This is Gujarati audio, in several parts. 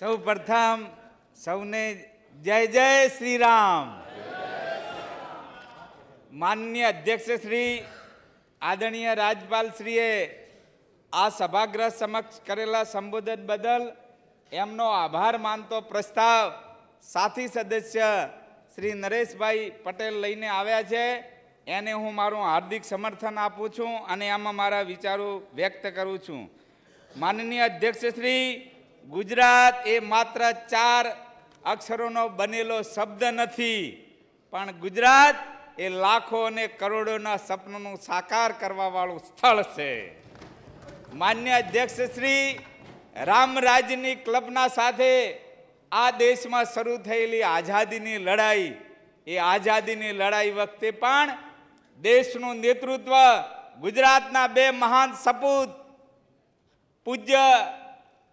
સૌ પ્રથમ સૌને જય જય શ્રી રામ. માનનીય અધ્યક્ષ શ્રી આદરણીય રાજપાલ શ્રીએ આ સભાગૃહ સમક્ષ કરેલા સંબોધન બદલ એમનો આભાર માનતો પ્રસ્તાવ સાથી સદસ્ય શ્રી નરેશભાઈ પટેલ લઈને આવ્યા છે. એને હું મારું હાર્દિક સમર્થન આપું છું અને આમાં મારા વિચારો વ્યક્ત કરું છું. માનનીય અધ્યક્ષ શ્રી, ગુજરાત એ માત્ર 4 અક્ષરોનો બનેલો શબ્દ નથી, પણ ગુજરાત એ લાખો અને કરોડોના સપનાનું સાકાર કરવાવાળું સ્થળ છે. માન્ય અધ્યક્ષ શ્રી, રામરાજ્યની કલ્પના સાથે આ દેશમાં શરૂ થયેલી આઝાદીની લડાઈ, એ આઝાદીની લડાઈ વખતે પણ દેશનું નેતૃત્વ ગુજરાતના 2 મહાન સપૂત પૂજ્ય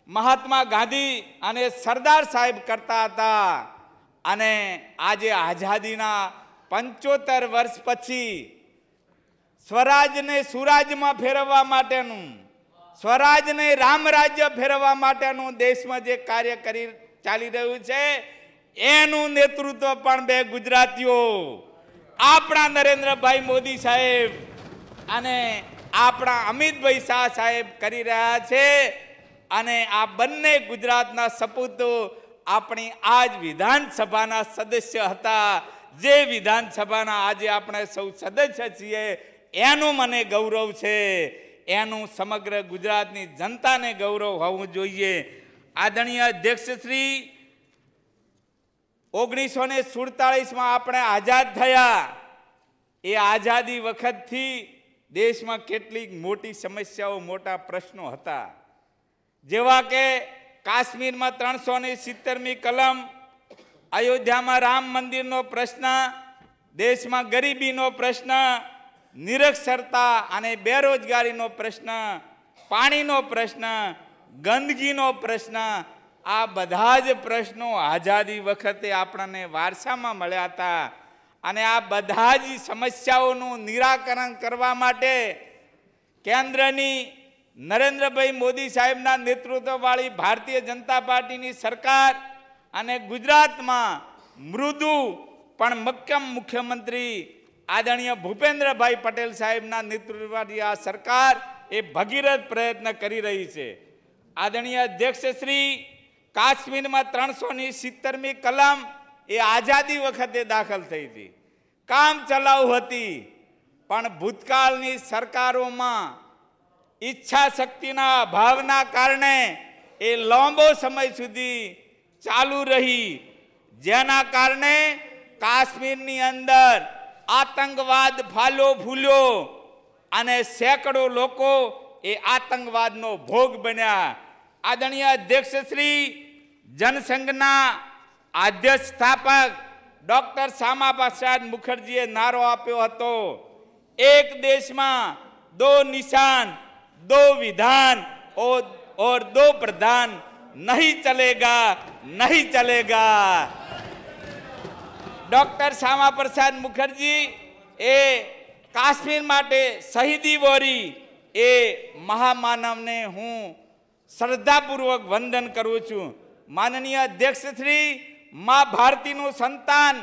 મહાત્મા ગાંધી અને સરદાર સાહેબ કરતા હતા. અને આજે આઝાદીના 75 વર્ષ પછી સ્વરાજને સુરાજમાં ફેરવવા માટેનું, સ્વરાજને રામરાજ્ય ફેરવવા માટેનું દેશમાં જે કાર્ય ચાલી રહ્યું છે, એનું નેતૃત્વ પણ 2 ગુજરાતીઓ, આપણા નરેન્દ્રભાઈ મોદી સાહેબ અને આપણા અમિતભાઈ શાહ સાહેબ કરી રહ્યા છે. અને આ બંને ગુજરાતના સપૂતો આપણી આજ વિધાનસભાના સદસ્ય હતા. જે વિધાનસભાના આજે આપણે સૌ સદસ્ય છીએ, એનું મને ગૌરવ છે, એનું સમગ્ર ગુજરાતની જનતાને ગૌરવ હોવું જોઈએ. આદરણીય અધ્યક્ષ શ્રી, 1947માં આપણે આઝાદ થયા. એ આઝાદી વખતથી દેશમાં કેટલીક મોટી સમસ્યાઓ, મોટા પ્રશ્નો હતા. જેવા કે કાશ્મીરમાં 370મી કલમ, અયોધ્યામાં રામ મંદિરનો પ્રશ્ન, દેશમાં ગરીબીનો પ્રશ્ન, નિરક્ષરતા અને બેરોજગારીનો પ્રશ્ન, પાણીનો પ્રશ્ન, ગંદકીનો પ્રશ્ન, આ બધા જ પ્રશ્નો આઝાદી વખતે આપણને વારસામાં મળ્યા હતા. અને આ બધા જ સમસ્યાઓનું નિરાકરણ કરવા માટે કેન્દ્રની નરેન્દ્રભાઈ મોદી સાહેબના નેતૃત્વવાળી ભારતીય જનતા પાર્ટીની સરકાર અને ગુજરાતમાં મૃદુ પણ મક્કમ મુખ્યમંત્રી આદરણીય ભૂપેન્દ્રભાઈ પટેલ સાહેબના નેતૃત્વવાળી આ સરકાર એ ભગીરથ પ્રયત્ન કરી રહી છે. આદરણીય અધ્યક્ષ શ્રી, કાશ્મીરમાં 370મી કલમ એ આઝાદી વખતે દાખલ થઈ હતી, કામ ચલાઉ હતી, પણ ભૂતકાળની સરકારોમાં ઈચ્છા શક્તિના અભાવના કારણે એ લાંબો સમય સુધી ચાલુ રહી. જેના કારણે કાશ્મીરની અંદર આતંકવાદ ફાલો ફૂલ્યો અને સેંકડો લોકો એ આતંકવાદનો ભોગ બન્યા. આદરણીય અધ્યક્ષ શ્રી, જનસંઘના આદ્ય સ્થાપક ડોક્ટર શ્યામા પ્રસાદ મુખર્જીએ નારો આપ્યો હતો, એક દેશમાં 2 નિશાન, 2 વિધાન और 2 प्रधान, नहीं चलेगा, नहीं चलेगा. ડોક્ટર શ્યામા પ્રસાદ મુખર્જી એ કાશ્મીર માટે શહીદી વોરી એ મહામાનવને હું શ્રદ્ધાપૂર્વક વંદન કરું છું. માનનીય અધ્યક્ષ શ્રી, મા ભારતીનું સંતાન,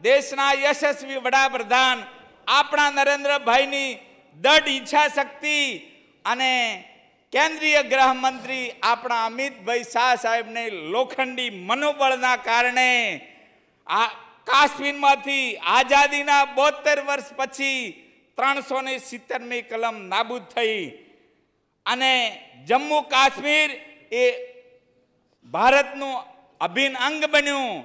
દેશના યશસ્વી વડાપ્રધાન આપણા નરેન્દ્રભાઈની દૃઢ ઈચ્છા શક્તિ અને કેન્દ્રીય ગૃહમંત્રી આપણા અમિતભાઈ શાહ સાહેબને લોખંડી મનોબળના કારણે આ કાશ્મીરમાંથી આઝાદીના 72 વર્ષ પછી 370મી કલમ નાબૂદ થઈ અને જમ્મુ કાશ્મીર એ ભારતનું અભિન્ન અંગ બન્યું.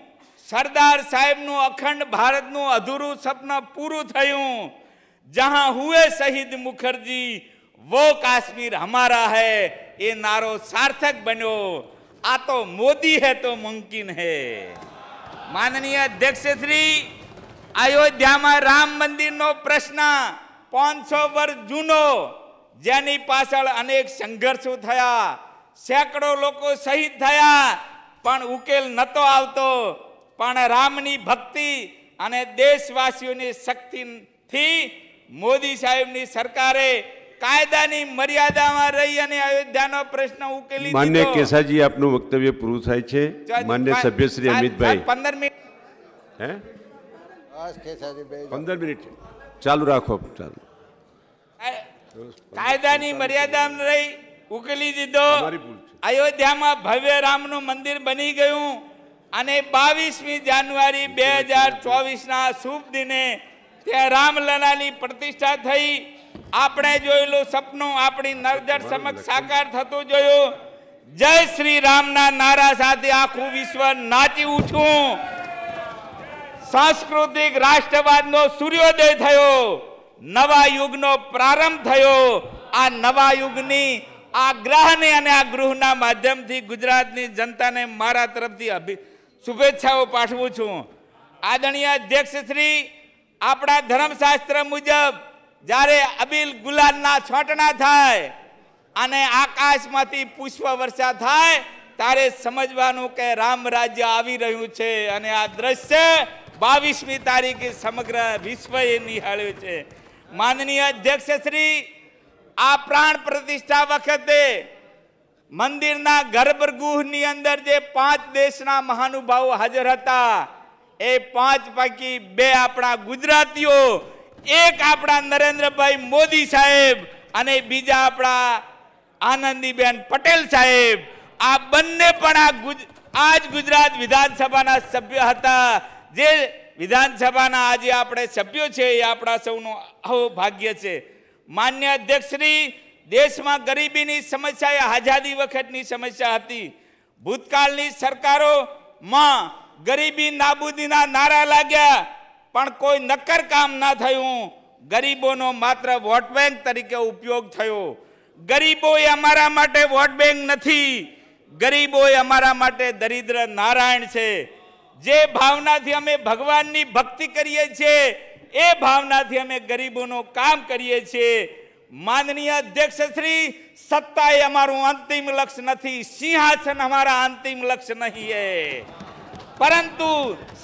સરદાર સાહેબનું અખંડ ભારતનું અધૂરું સપનું પૂરું થયું. જહાં હુએ શહીદ મુખર્જી, वो काश्मीर हमारा है, ये नारो सार्थक बनो. आ तो मोदी है तो मुमकिन है. माननीय अध्यक्ष श्री, अयोध्याમાં રામ મંદિરનો પ્રશ્ન 500 વર્ષ જૂનો, જેની પાછળ અનેક સંઘર્ષો થયા, સેંકડો લોકો શહીદ થયા, પણ ઉકેલ નતો આવતો. પણ રામની ભક્તિ અને દેશવાસીઓની શક્તિથી મોદી સાહેબની સરકારે કાયદાની મર્યાદામાં રહી અને અયોધ્યાનો પ્રશ્ન ઉકેલી દીધો। માન્ય કેસાજી આપનું વક્તવ્ય પૂરું થાય છે। માન્ય સભ્ય શ્રી અમિતભાઈ 15 મિનિટ હે 15 મિનિટ ચાલુ રાખો। ચાલુ કાયદાની મર્યાદામાં રહી ઉકેલી દીધો। અયોધ્યામાં ભવ્ય રામનું મંદિર બની ગયું અને 22મી જાન્યુઆરી 2024ના શુભ દિને ત્યાં રામલલાની પ્રતિષ્ઠા થઈ। આપણે જોયેલું સપનું આપણી નજર સમક્ષ સાકાર થતું જોયું। જય શ્રી રામના નારા સાથે આખું વિશ્વ નાચી ઉઠ્યું। સાંસ્કૃતિક રાષ્ટ્રવાદનો સૂર્યોદય થયો। નવા યુગનો પ્રારંભ થયો। આ નવા યુગની આ ગ્રહને અને આ ગૃહના માધ્યમથી ગુજરાતની જનતાને મારા તરફથી શુભેચ્છાઓ પાઠવું છું। આદરણીય અધ્યક્ષ શ્રી, આપણા ધર્મશાસ્ત્ર મુજબ જ્યારે અબીલ ગુલાલના છોંટણા થાય અને આકાશમાંથી પુષ્પ વર્ષા થાય ત્યારે સમજવાનું કે રામ રાજ્ય આવી રહ્યું છે અને આ દ્રશ્ય 22મી તારીખે સમગ્ર વિશ્વએ નિહાળ્યું છે। માનનીય અધ્યક્ષ શ્રી, આ પ્રાણ પ્રતિષ્ઠા વખતે મંદિરના ગર્ભગૃહની અંદર જે 5 દેશના મહાનુભાવો હાજર હતા એ 5 પૈકી 2 આપણા ગુજરાતીઓ, એક આપણા નરેન્દ્રભાઈ મોદી સાહેબ અને બીજા આપણા આનંદીબેન પટેલ સાહેબ, આ બંને પણ આજ ગુજરાત વિધાનસભાના સભ્ય હતા। જે વિધાનસભાના આજે આપણે સભ્યો છે એ આપણા સૌનું અહોભાગ્ય છે। માન્ય અધ્યક્ષ શ્રી, દેશમાં ગરીબીની સમસ્યા એ આઝાદી વખતની સમસ્યા હતી। ભૂતકાળની સરકારોમાં ગરીબી નાબૂદીના નારા લાગ્યા પણ કોઈ નક્કર કામ ના થયું। ગરીબોનો માત્ર વોટ બેંક તરીકે ઉપયોગ થયો। ગરીબો એ અમારા માટે વોટ બેંક નથી, ગરીબો એ અમારા માટે દરિદ્ર નારાયણ છે। જે ભાવનાથી અમે ભગવાનની ભક્તિ કરીએ છીએ એ ભાવનાથી અમે ગરીબોનું કામ કરીએ છીએ। માનનીય અધ્યક્ષ શ્રી, સત્તા એ અમારું અંતિમ લક્ષ્ય નથી, સિંહાસન હમારા અંતિમ લક્ષ્ય નહીં है, પરંતુ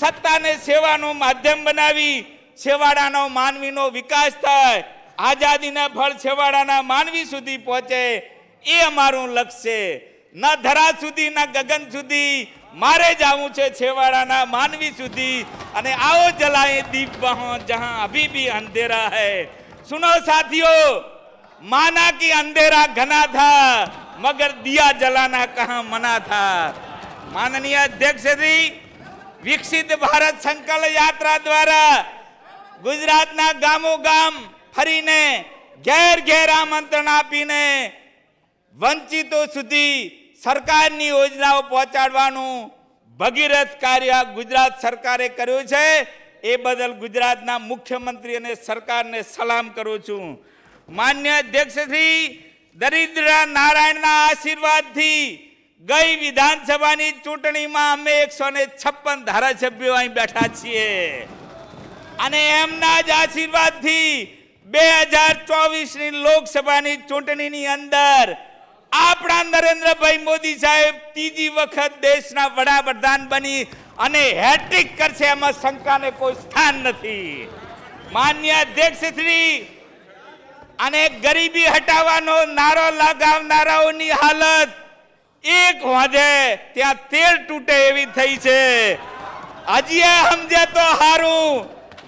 સત્તાને સેવાનું માધ્યમ બનાવી છેવાડાનો માનવીનો વિકાસ થાય, આઝાદીના ફળ છેવાડાના માનવી સુધી પહોંચે એ અમારું લક્ષ્ય છે। ન ધરા સુધી ન ગગન સુધી મારે જાવું છે છેવાડાના માનવી સુધી। અને आओ जलाए दीप वहां जहां अभी भी अंधेरा है। सुनो साथियों, माना कि अंधेरा घना था मगर दिया जलाना कहां मना था। माननीय अध्यक्ष श्री, विकसित भारत संकल्प यात्रा द्वारा गुजरातना गामो गाम फरीने घेर घेर आमंत्रण आपीने वंचितो सुधी सरकारनी योजनाओ पहोंचाडवानुं भगीरथ कार्य गुजरात सरकारे कर्युं छे। ए बदल गुजरातना मुख्यमंत्री अने सरकारने सलाम करूं छुं। मान्य अध्यक्ष श्री, दरिद्र नारायणना आशीर्वादथी गई विधानसभानी चूंटणीमां अमे 156 धारासभ्यो અહીં બેઠા છીએ અને એમના જ આશીર્વાદથી 2024ની લોકસભાની ચૂંટણીની અંદર આપણા નરેન્દ્રભાઈ મોદી સાહેબ ત્રીજી વખત દેશના વડાપ્રધાન બની અને હેટ્રિક કરશે એમાં શંકાને કોઈ સ્થાન નથી। માન્ય અધ્યક્ષ શ્રી, અને ગરીબી હટાવવાનો નારો લગાવનારાઓની હાલત એક વાંધે ત્યાં તેલ તૂટે એવી થઈ છે। હજી સમજે તો હારું,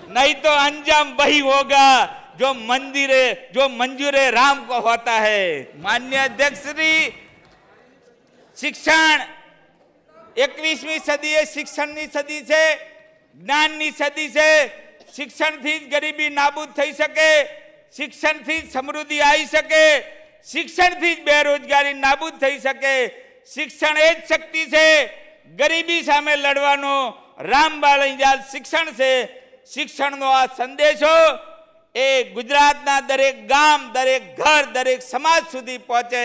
नहीं तो अंजाम वही होगा जो मंजूरे राम को होता है। माननीय अध्यक्ष श्री, शिक्षण 21મી સદી એ શિક્ષણની સદી છે, જ્ઞાનની સદી છે। શિક્ષણથી જ ગરીબી નાબૂદ થઈ શકે, શિક્ષણથી જ સમૃદ્ધિ આવી શકે, શિક્ષણથી જ બેરોજગારી નાબૂદ થઈ શકે। શિક્ષણ એ જ શક્તિ છે, ગરીબી સામે લડવાનો રામબાણ શિક્ષણ છે। શિક્ષણનો આ સંદેશો એ ગુજરાતના દરેક ગામ, દરેક ઘર, દરેક સમાજ સુધી પહોંચે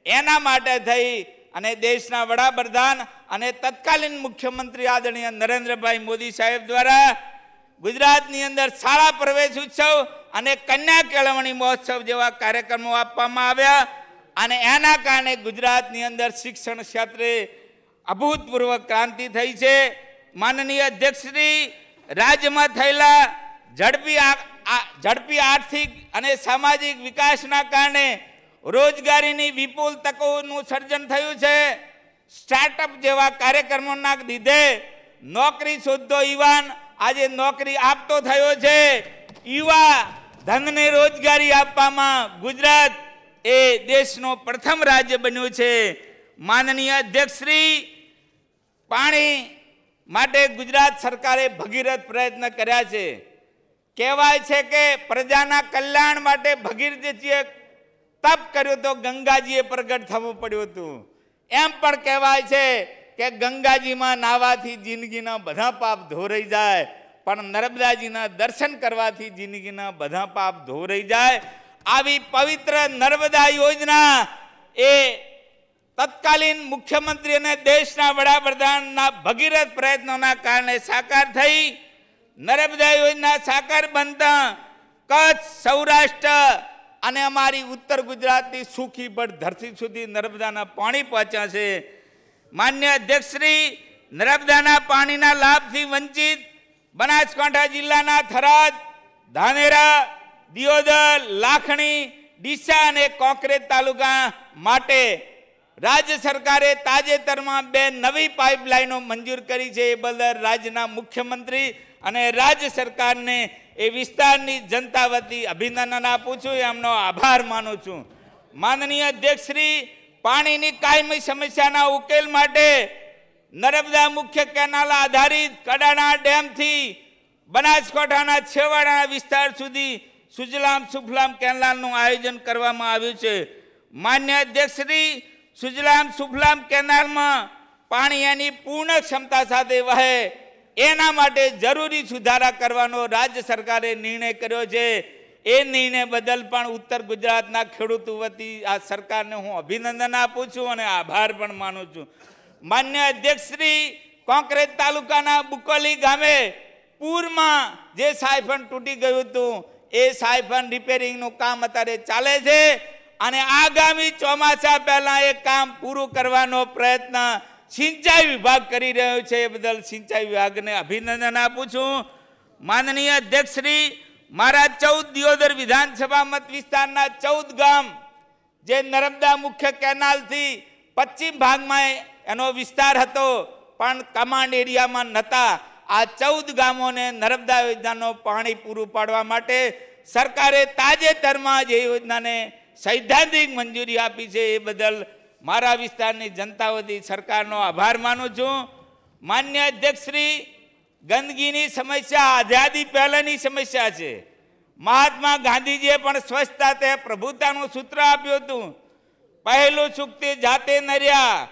એના માટે થઈ અને દેશના વડાપ્રધાન અને તત્કાલીન મુખ્યમંત્રી આદરણીય નરેન્દ્રભાઈ મોદી સાહેબ દ્વારા ગુજરાતની અંદર શાળા પ્રવેશ ઉત્સવ અને કન્યા કેળવણી મહોત્સવ જેવા કાર્યક્રમો આપવામાં આવ્યા અને એના કારણે ગુજરાતની અંદર શિક્ષણ ક્ષેત્રે અભૂતપૂર્વ ક્રાંતિ થઈ છે। માનનીય અધ્યક્ષ શ્રી, રાજ્યમાં થયેલા ઝડપી ઝડપી આર્થિક અને સામાજિક વિકાસના કારણે રોજગારીની વિપુલ તકોનું સર્જન થયું છે. સ્ટાર્ટઅપ જેવા કાર્યક્રમોના લીધે નોકરી શોધતો યુવાન આજે નોકરી આપતો થયો છે. યુવા ધનને રોજગારી આપવામાં ગુજરાત એ દેશનું પ્રથમ રાજ્ય બન્યું છે. માનનીય અધ્યક્ષશ્રી, પાણી માટે ગુજરાત સરકારે ભગીરથ પ્રયત્ન કર્યા છે. કહેવાય છે કે પ્રજાના કલ્યાણ માટે ભગીરથજીએ તપ કર્યું તો ગંગાજીએ પ્રગટ થવું પડ્યું હતું. એમ પણ કહેવાય છે કે ગંગાજીમાં નાહવાથી જિંદગીના બધા પાપ ધોરાઈ જાય, પણ નર્મદાજીના દર્શન કરવાથી જિંદગીના બધા પાપ ધોરાઈ જાય. આવી પવિત્ર નર્મદા યોજના એ તત્કાલીન મુખ્યમંત્રી અને દેશના વડાપ્રધાનના ભગીરથ પ્રયત્નોના કારણે સાકાર થઈ. નર્મદા યોજના સાકાર બનતા કચ્છ, સૌરાષ્ટ્ર અને અમારી ઉત્તર ગુજરાતની સૂકી બળ ધરતી સુધી નર્મદાના પાણી પહોંચ્યા છે. માન્ય અધ્યક્ષશ્રી, નર્મદાના પાણીના લાભથી વંચિત બનાસકાંઠા જિલ્લાના થરાદ, ધાનેરા, દિયોદર, લાખણી, ડીસા અને કોંકરેજ તાલુકા માટે રાજ્ય સરકારે તાજેતરમાં 2 નવી પાઇપલાઇનો મંજૂર કરી છે. એ બદલ રાજ્યના મુખ્યમંત્રી અને રાજ્ય સરકારને એ વિસ્તારની જનતા વતી અભિનંદન આપું છું, એમનો આભાર માનું છું. માનનીય અધ્યક્ષશ્રી, પાણીની કાયમી સમસ્યાના ઉકેલ માટે નર્મદા મુખ્ય કેનાલ આધારિત કડાણા ડેમથી બનાસકાંઠાના છેવાડાના વિસ્તાર સુધી સુજલામ સુફલામ કેનાલનું આયોજન કરવામાં આવ્યું છે. માન્ય અધ્યક્ષશ્રી, સુજલામ સુફલામ કેનાલમાં પાણી એની પૂર્ણ ક્ષમતા સાથે વહે એના માટે જરૂરી સુધારા કરવાનો રાજ્ય સરકારે નિર્ણય કર્યો છે. એ નિર્ણય બદલ પણ ઉત્તર ગુજરાતના ખેડૂતો વતી આ સરકારને હું અભિનંદન આપું છું અને આભાર પણ માનું છું. માન્ય અધ્યક્ષશ્રી, કોંકરેજ તાલુકાના બુકોલી ગામે પૂરમાં જે સાયફન તૂટી ગયું હતું એ સાયફન રિપેરિંગનું કામ અત્યારે ચાલે છે અને આગામી ચોમાસા પહેલા એ કામ પૂરું કરવાનો પ્રયત્ન સિંચાઈ વિભાગ કરી રહ્યો છે. એ બદલ સિંચાઈ વિભાગને અભિનંદન આપું છું. માનનીય અધ્યક્ષશ્રી, મારા 14 દિયોદર વિધાનસભા મત વિસ્તારના 14 ગામ જે નર્મદા મુખ્ય કેનાલથી પશ્ચિમ ભાગમાં એનો વિસ્તાર હતો પણ કમાન્ડ એરિયામાં નહોતા. આ 14 ગામોને નર્મદા યોજનાનું પાણી પૂરું પાડવા માટે સરકારે તાજેતરમાં જે યોજનાને સૈદ્ધાંતિક મંજૂરી આપી છે એ બદલ મારા વિસ્તારની જનતા વતી સરકારનો આભાર માનું છું. માન્ય અધ્યક્ષશ્રી, ગંદકીની સમસ્યા આઝાદી પહેલાની સમસ્યા છે. મહાત્મા ગાંધીજીએ પણ સ્વચ્છતા તે પ્રભુતાનું સૂત્ર આપ્યું હતું. પહેલું સુખ તે જાતે નર્યા.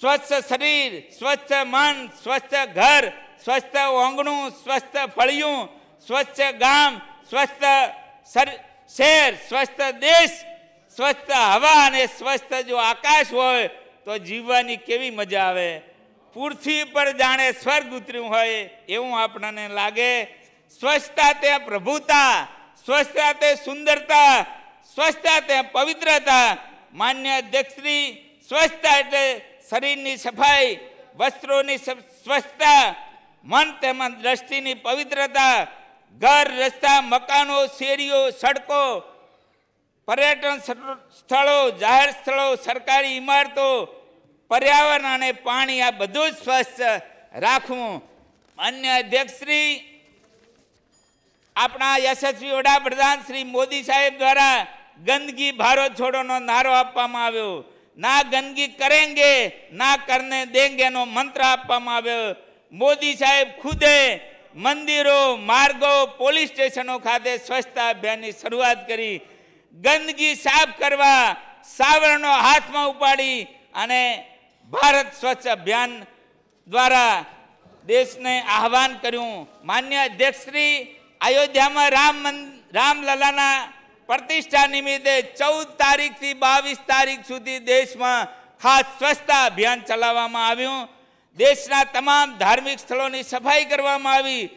સ્વચ્છ શરીર, સ્વચ્છ મન, સ્વચ્છ ઘર, સ્વચ્છ ઓંગણું, સ્વચ્છ ફળિયું, સ્વચ્છ ગામ, સ્વચ્છ શહેર, સ્વચ્છ દેશ, સ્વચ્છ હવા અને સ્વચ્છ જો આકાશ હોય તો જીવવાની કેવી મજા આવે. પૃથ્વી પર જાણે સ્વર્ગ ઉતર્યું હોય એવું આપણને લાગે. સ્વચ્છતા તે પ્રભુતા, સ્વચ્છતા તે સુંદરતા, સ્વચ્છતા તે પવિત્રતા. માન્ય અધ્યક્ષશ્રી, સ્વચ્છતા એટલે શરીરની સફાઈ, વસ્ત્રોની સ્વચ્છતા, મન તેમજ દ્રષ્ટિની પવિત્રતા, ઘર, રસ્તા, મકાનો, શેરીઓ, સડકો, પર્યટન સ્થળો, જાહેર સ્થળો, સરકારી ઇમારતો, પર્યાવરણ અને પાણી આ બધું જ સ્વચ્છ રાખવું. માન્ય અધ્યક્ષશ્રી, આપણા યશસ્વી વડાપ્રધાન શ્રી મોદી સાહેબ દ્વારા ગંદકી ભારત છોડોનો નારો આપવામાં આવ્યો. ના ગંદકી કરેંગે ના કરને દેંગે નો મંત્ર આપવામાં આવ્યો. મોદી સાહેબ ખુદે મંદિરો, માર્ગો, પોલીસ સ્ટેશનો ખાતે સ્વચ્છતા અભિયાનની શરૂઆત કરી. ગંદકી સાફ કરવા સાવરણો હાથમાં ઉપાડી અને ભારત સ્વચ્છ અભિયાન દ્વારા દેશને આહવાન કર્યું. માન્ય અધ્યક્ષશ્રી, અયોધ્યામાં રામલલાના પ્રતિષ્ઠા નિમિત્તે 14 તારીખથી 22 તારીખ સુધી દેશમાં ખાસ સ્વચ્છતા અભિયાન ચલાવવામાં આવ્યું. દેશના તમામ ધાર્મિક સ્થળોની સફાઈ કરવામાં આવી.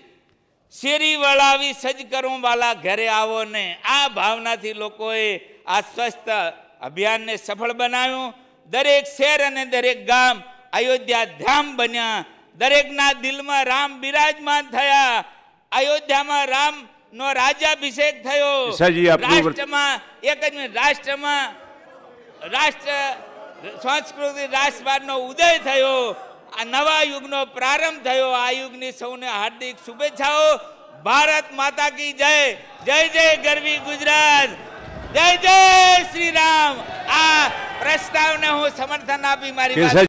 શેરી વળાવી સજ કરું વાલા ઘરે આવો ને, આ ભાવનાથી લોકોએ આ સ્વચ્છતા અભિયાનને સફળ બનાવ્યું. દરેક શહેર અને દરેક ગામ અયોધ્યા ધામ બન્યા. દરેકના દિલમાં રામ બિરાજમાન થયા. અયોધ્યામાં રામ નો રાજ્યાભિષેક થયો. કેસાજી, આપનું રાષ્ટ્રમાં એક જ મિનિટ, રાષ્ટ્રમાં રાષ્ટ્ર સંસ્કૃતિ રાષ્ટ્રવાદનો ઉદય થયો. આ નવા યુગનો પ્રારંભ થયો. આ યુગની સૌને હાર્દિક શુભેચ્છાઓ. ભારત માતા કી જય. જય જય ગરવી ગુજરાત. જય જય શ્રી રામ. આ પ્રસ્તાવને હું સમર્થન આપી મારી વાત